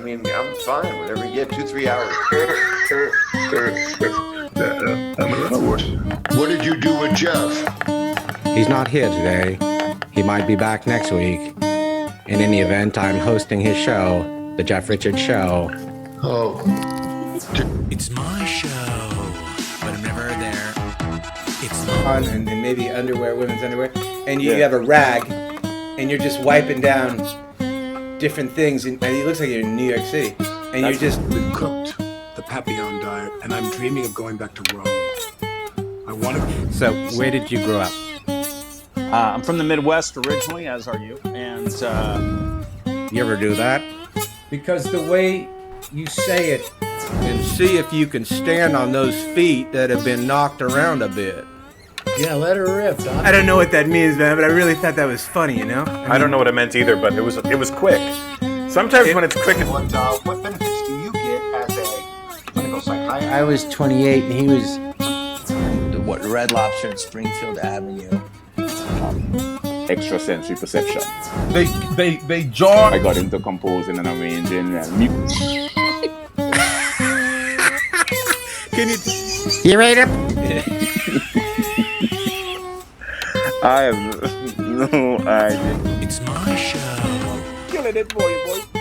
mean, I'm fine. Whatever you get, 2-3 hours. What did you do with Jeff? He's not here today. He might be back next week. In any event, I'm hosting his show, The Jeff Richards Show. Oh. It's my show, but I'm never there. It's on and maybe underwear, women's underwear, and you have a rag, and you're just wiping down different things, and it looks like you're in New York City, and you're just been cooked the Papillon diet, and I'm dreaming of going back to Rome. I want to. So, where did you grow up? I'm from the Midwest originally, as are you, and You ever do that? Because the way you say it, and see if you can stand on those feet that have been knocked around a bit. yeah, let her rip, Doc. I don't know what that means, man, but I really thought that was funny, you know? I don't know what it meant either, but it was quick. Sometimes when it's quick, What benefits do you get as a clinical psychiatrist? I was 28 and he was... Red Lobster in Springfield Avenue. Extrasensory perception. They jar. I got into composing and arranging and music. Can you ready up? I have no idea. my show. Killing it for you, boy.